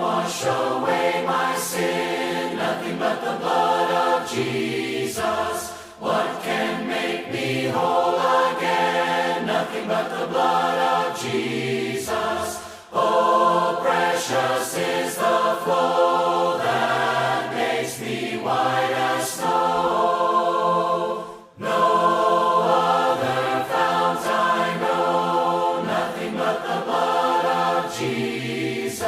wash away my sin? Nothing but the blood of Jesus. What can make me whole again? Nothing but the blood of Jesus. Oh, precious is the flow that makes me white as snow. No other fount I know, nothing but the blood of Jesus.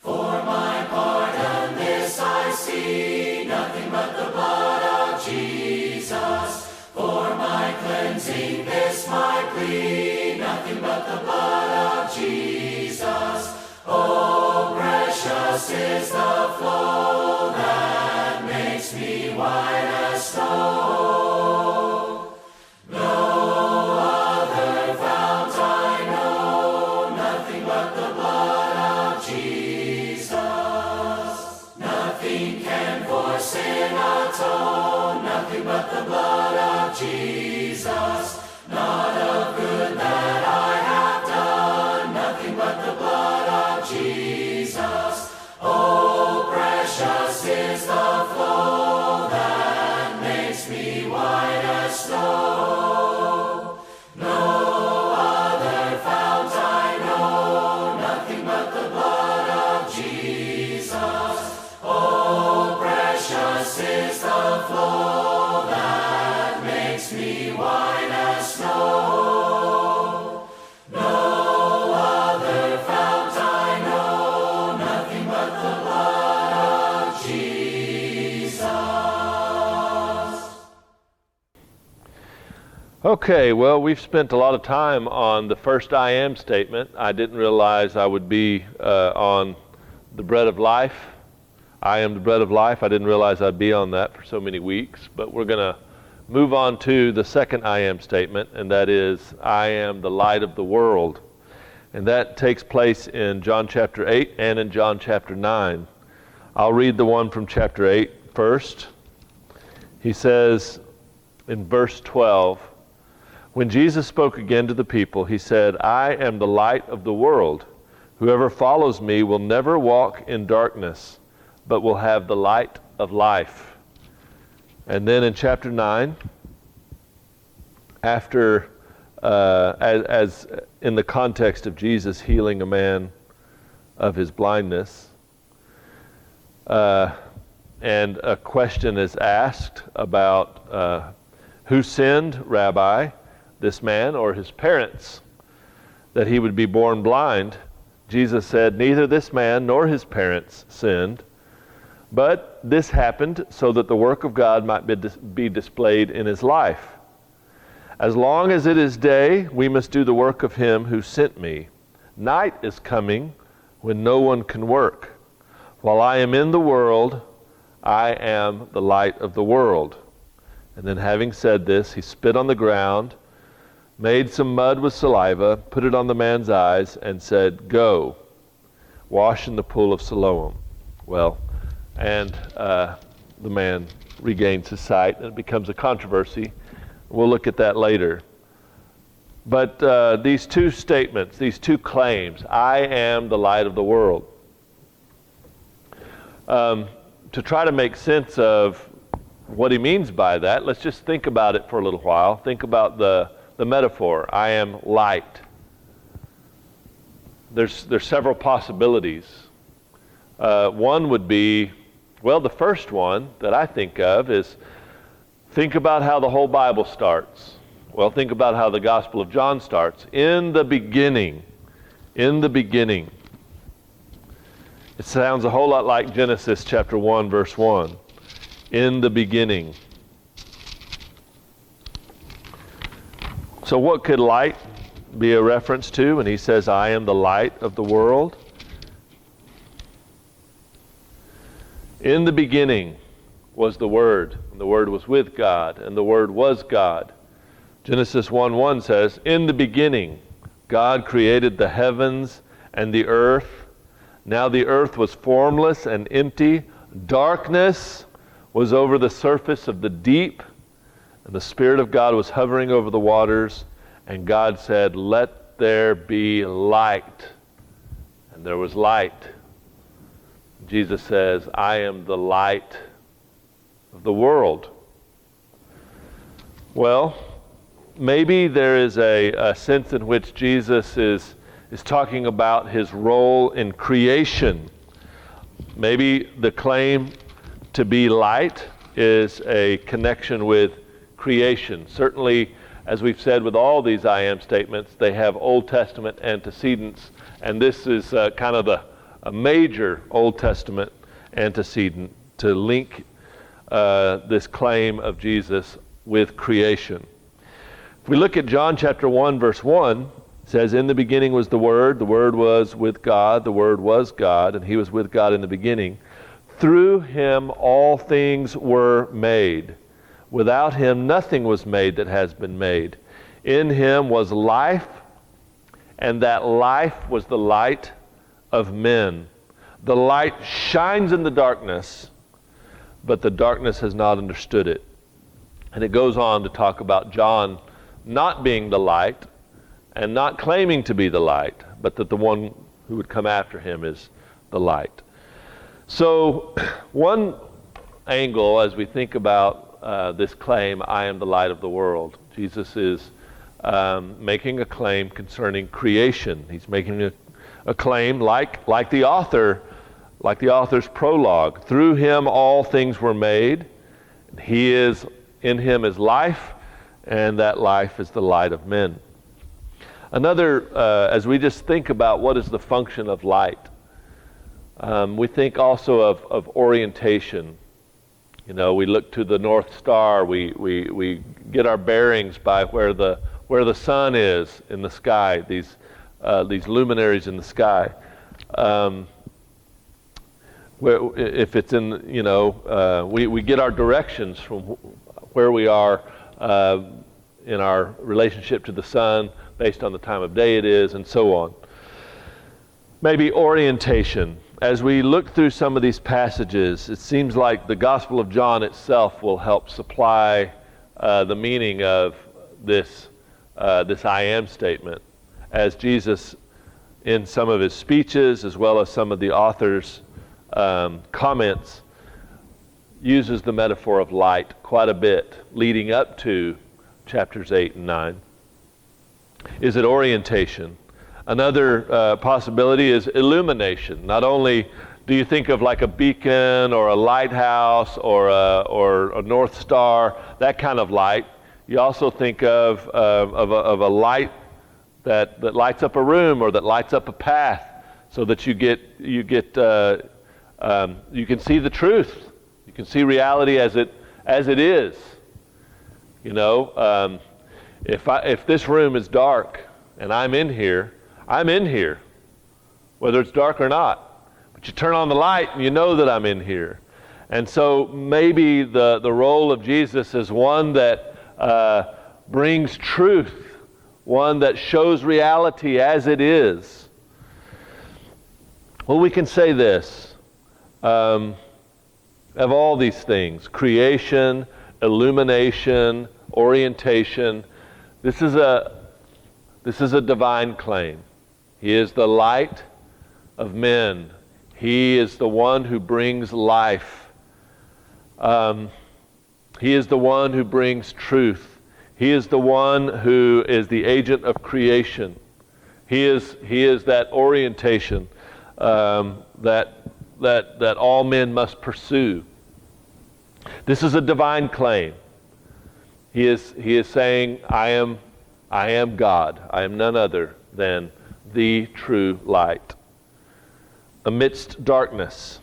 For my pardon this I see, nothing but the blood of Jesus. For my cleansing this my plea, nothing but the blood of Jesus. Oh, precious is the flow that makes me white as snow. No other fount I know, nothing but the blood of Jesus. Nothing can for sin atone, nothing but the blood of Jesus. Not a good that I have done, nothing but the blood of Jesus. Oh, precious is the flow that makes me white as snow. No other fount I know, nothing but the blood of Jesus. Oh, precious is the flow that makes me white as snow. No other fount I know, nothing but the blood of Jesus. Okay, well, we've spent a lot of time on the first I am statement. I didn't realize I would be on the bread of life. I am the bread of life. I didn't realize I'd be on that for so many weeks, but we're going to move on to the second I am statement, and that is, I am the light of the world. And that takes place in John chapter 8 and in John chapter 9. I'll read the one from chapter 8 first. He says in verse 12, when Jesus spoke again to the people, he said, I am the light of the world. Whoever follows me will never walk in darkness, but will have the light of life. And then in chapter 9, after, as in the context of Jesus healing a man of his blindness, and a question is asked about who sinned, Rabbi, this man or his parents, that he would be born blind. Jesus said, neither this man nor his parents sinned, but this happened so that the work of God might be displayed in his life. As long as it is day, we must do the work of him who sent me. Night is coming when no one can work. While I am in the world, I am the light of the world. And then having said this, he spit on the ground, made some mud with saliva, put it on the man's eyes, and said, go, wash in the pool of Siloam. Well, and the man regains his sight, and it becomes a controversy. We'll look at that later. But these two statements, these two claims, I am the light of the world. To try to make sense of what he means by that, let's just think about it for a little while. Think about the metaphor, I am light. There's several possibilities. One would be, well, the first one that I think of is, think about how the whole Bible starts. Well, think about how the Gospel of John starts. In the beginning. In the beginning. It sounds a whole lot like Genesis chapter 1, verse 1. In the beginning. So what could light be a reference to when he says, I am the light of the world? In the beginning was the Word, and the Word was with God, and the Word was God. Genesis 1:1 says, in the beginning, God created the heavens and the earth. Now the earth was formless and empty. Darkness was over the surface of the deep, and the Spirit of God was hovering over the waters. And God said, let there be light. And and there was light. Jesus says, I am the light of the world. Well, maybe there is a sense in which Jesus is talking about his role in creation. Maybe the claim to be light is a connection with creation. Certainly, as we've said with all these I am statements, they have Old Testament antecedents, and this is kind of a major Old Testament antecedent to link this claim of Jesus with creation. If we look at John chapter 1, verse 1, it says, in the beginning was the Word was with God, the Word was God, and he was with God in the beginning. Through him all things were made. Without him nothing was made that has been made. In him was life, and that life was the light of men. The light shines in the darkness, but the darkness has not understood it. And it goes on to talk about John not being the light and not claiming to be the light, but that the one who would come after him is the light. So one angle as we think about this claim, I am the light of the world, Jesus is making a claim concerning creation. He's making a claim like the author's prologue. Through him all things were made. In him is life, and that life is the light of men. Another, as we just think about what is the function of light, we think also of orientation. You know, we look to the North Star. We get our bearings by where the sun is in the sky. These luminaries in the sky. If it's in, we get our directions from where we are in our relationship to the sun, based on the time of day it is, and so on. Maybe orientation. As we look through some of these passages, it seems like the Gospel of John itself will help supply the meaning of this I am statement, as Jesus, in some of his speeches, as well as some of the author's comments, uses the metaphor of light quite a bit, leading up to chapters 8 and 9. Is it orientation? Another possibility is illumination. Not only do you think of like a beacon or a lighthouse or a North Star, that kind of light, you also think of a light that lights up a room or that lights up a path, so that you can see the truth. You can see reality as it is. You know, if this room is dark and I'm in here, whether it's dark or not. But you turn on the light and you know that I'm in here. And so maybe the role of Jesus is one that brings truth, one that shows reality as it is. Well, we can say this, of all these things, creation, illumination, orientation, this is a divine claim. He is the light of men. He is the one who brings life. He is the one who brings truth. He is the one who is the agent of creation. He is that orientation that all men must pursue. This is a divine claim. He is saying, I am God. I am none other than the true light amidst darkness.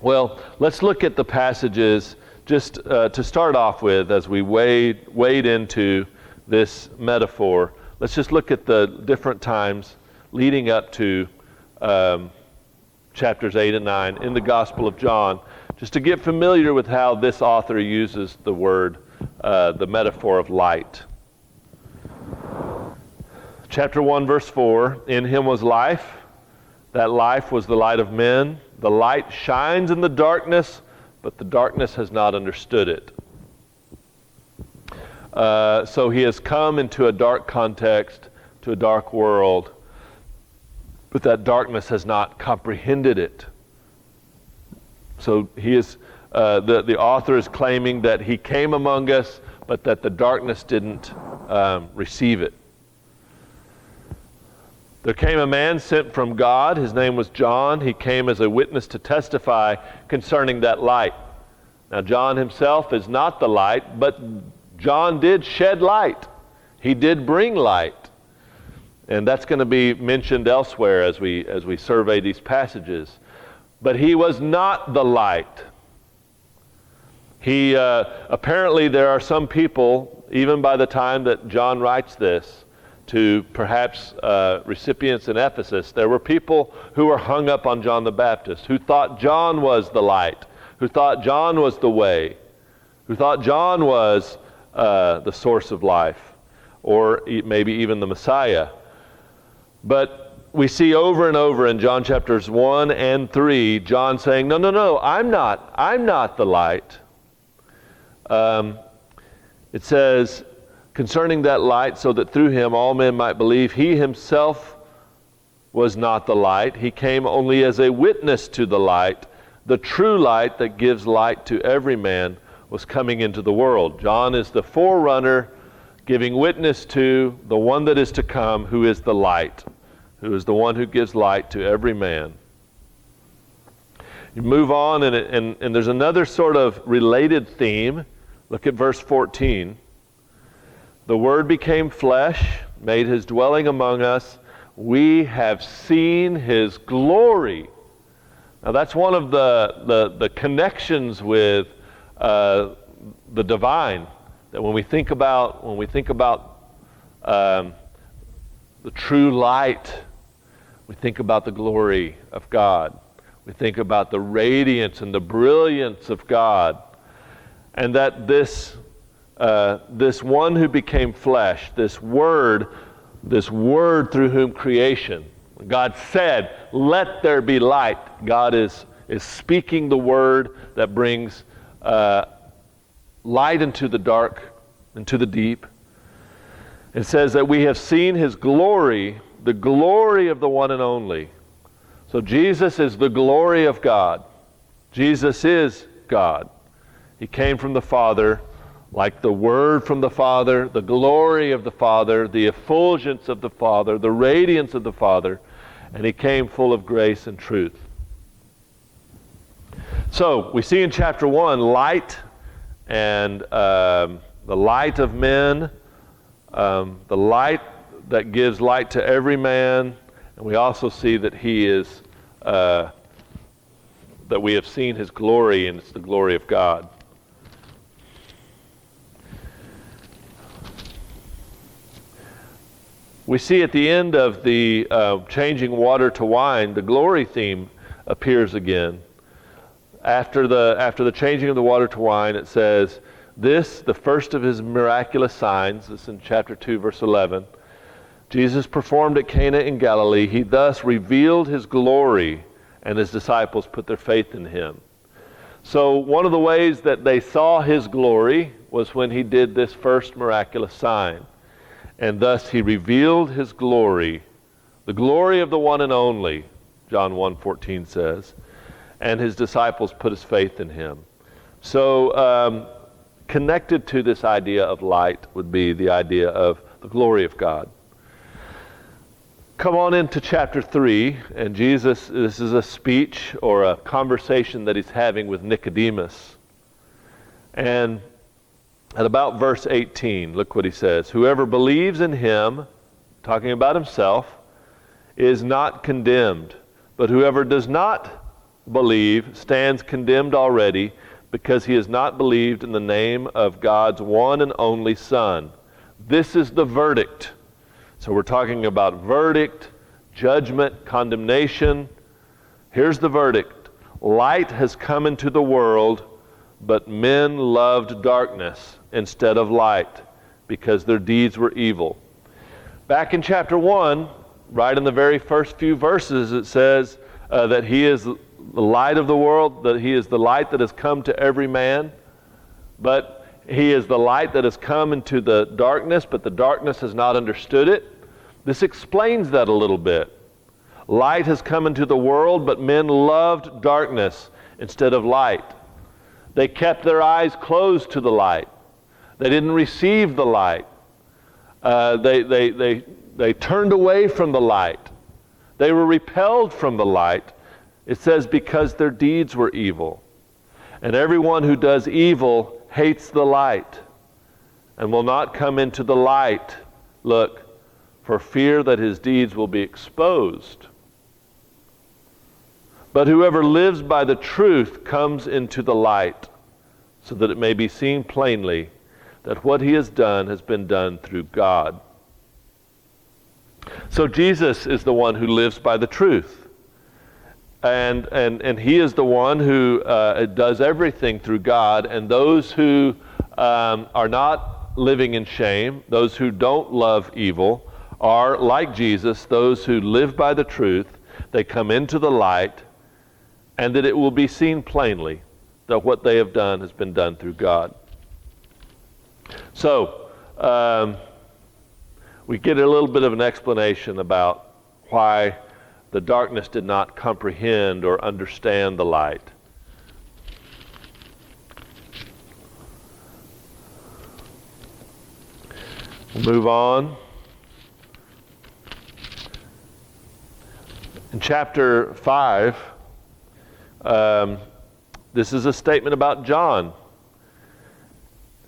Well, let's look at the passages just to start off with as we wade into this metaphor. Let's just look at the different times leading up to chapters 8 and 9 in the Gospel of John, just to get familiar with how this author uses the word, the metaphor of light. Chapter 1, verse 4, in him was life. That life was the light of men. The light shines in the darkness, but the darkness has not understood it. So he has come into a dark context, to a dark world. but that darkness has not comprehended it. So he is, the author is claiming that he came among us, but that the darkness didn't receive it. There came a man sent from God. His name was John. He came as a witness to testify concerning that light. Now, John himself is not the light, but John did shed light. He did bring light. And that's going to be mentioned elsewhere as we survey these passages. But he was not the light. He apparently there are some people, even by the time that John writes this, to perhaps recipients in Ephesus, there were people who were hung up on John the Baptist, who thought John was the light, who thought John was the way, who thought John was the source of life, or maybe even the Messiah. But we see over and over in John chapters 1 and 3, John saying, no, I'm not the light. It says, concerning that light, so that through him all men might believe, he himself was not the light. He came only as a witness to the light. The true light that gives light to every man was coming into the world. John is the forerunner giving witness to the one that is to come, who is the light, who is the one who gives light to every man. You move on, and there's another sort of related theme. Look at verse 14. The Word became flesh, made his dwelling among us. We have seen his glory. Now that's one of the connections with the divine. That when we think about the true light, we think about the glory of God. We think about the radiance and the brilliance of God, and that this one who became flesh, this word through whom creation, God said, let there be light. God is speaking the word that brings light into the dark, into the deep. It says that we have seen his glory, the glory of the one and only. So Jesus is the glory of God. Jesus is God. He came from the Father, like the Word from the Father, the glory of the Father, the effulgence of the Father, the radiance of the Father, and he came full of grace and truth. So we see in chapter 1 light and the light of men, the light that gives light to every man, and we also see that he is, that we have seen his glory, and it's the glory of God. We see at the end of the changing water to wine, the glory theme appears again. After the changing of the water to wine, it says, this, the first of his miraculous signs, this is in chapter 2, verse 11, Jesus performed at Cana in Galilee. He thus revealed his glory, and his disciples put their faith in him. So one of the ways that they saw his glory was when he did this first miraculous sign. And thus he revealed his glory, the glory of the one and only, John 1:14 says, and his disciples put his faith in him. So connected to this idea of light would be the idea of the glory of God. Come on into chapter 3, and Jesus, this is a speech or a conversation that he's having with Nicodemus. And at about verse 18, look what he says. Whoever believes in him, talking about himself, is not condemned. But whoever does not believe stands condemned already, because he has not believed in the name of God's one and only Son. This is the verdict. So we're talking about verdict, judgment, condemnation. Here's the verdict. Light has come into the world, but men loved darkness instead of light, because their deeds were evil. Back in chapter 1, right in the very first few verses, it says that he is the light of the world, that he is the light that has come to every man. But he is the light that has come into the darkness, but the darkness has not understood it. This explains that a little bit. Light has come into the world, but men loved darkness instead of light. They kept their eyes closed to the light. They didn't receive the light. They turned away from the light. They were repelled from the light. It says, because their deeds were evil. And everyone who does evil hates the light and will not come into the light, look, for fear that his deeds will be exposed. But whoever lives by the truth comes into the light, so that it may be seen plainly that what he has been done through God. So Jesus is the one who lives by the truth. And he is the one who does everything through God. And those who are not living in shame, those who don't love evil, are like Jesus, those who live by the truth. They come into the light, and that it will be seen plainly that what they have done has been done through God. So, we get a little bit of an explanation about why the darkness did not comprehend or understand the light. We'll move on. In chapter 5, this is a statement about John.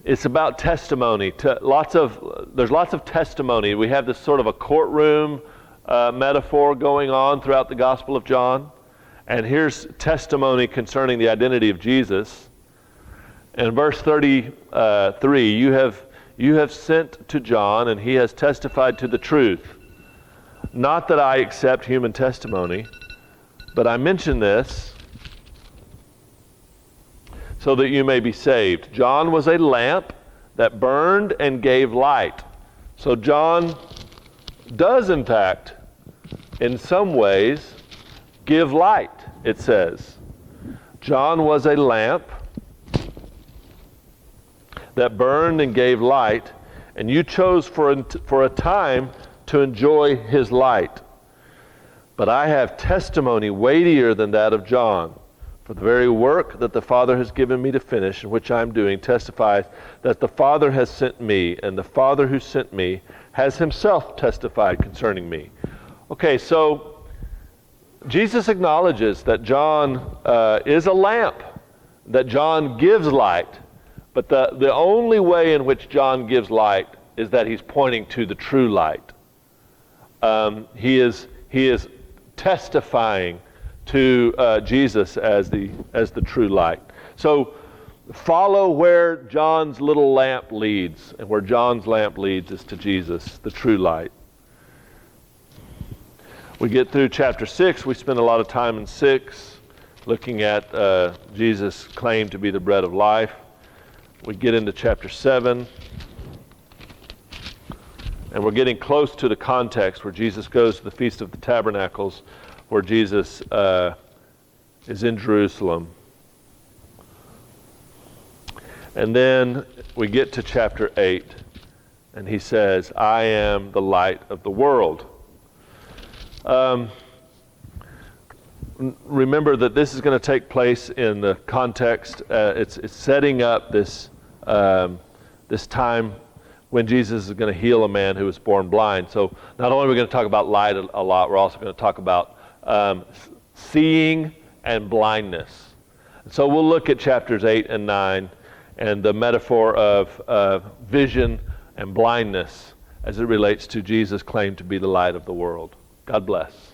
It's about testimony. There's lots of testimony. We have this sort of a courtroom metaphor going on throughout the Gospel of John. And here's testimony concerning the identity of Jesus. In verse 33, you have sent to John, and he has testified to the truth. Not that I accept human testimony, but I mention this so that you may be saved. John was a lamp that burned and gave light. So John does, in fact, in some ways, give light, it says. John was a lamp that burned and gave light, and you chose for a time to enjoy his light. But I have testimony weightier than that of John. For the very work that the Father has given me to finish, and which I am doing, testifies that the Father has sent me, and the Father who sent me has himself testified concerning me. Okay, so Jesus acknowledges that John is a lamp, that John gives light, but the only way in which John gives light is that he's pointing to the true light. He is testifying to Jesus as the true light. So follow where John's little lamp leads, and where John's lamp leads is to Jesus, the true light. We get through chapter 6. We spend a lot of time in 6 looking at Jesus' claim to be the bread of life. We get into chapter 7, and we're getting close to the context where Jesus goes to the Feast of the Tabernacles, where Jesus is in Jerusalem. And then we get to chapter 8, and he says, I am the light of the world. Remember that this is going to take place in the context, it's setting up this time when Jesus is going to heal a man who was born blind. So not only are we going to talk about light a lot, we're also going to talk about seeing and blindness. So we'll look at chapters 8 and 9 and the metaphor of vision and blindness as it relates to Jesus' claim to be the light of the world. God bless.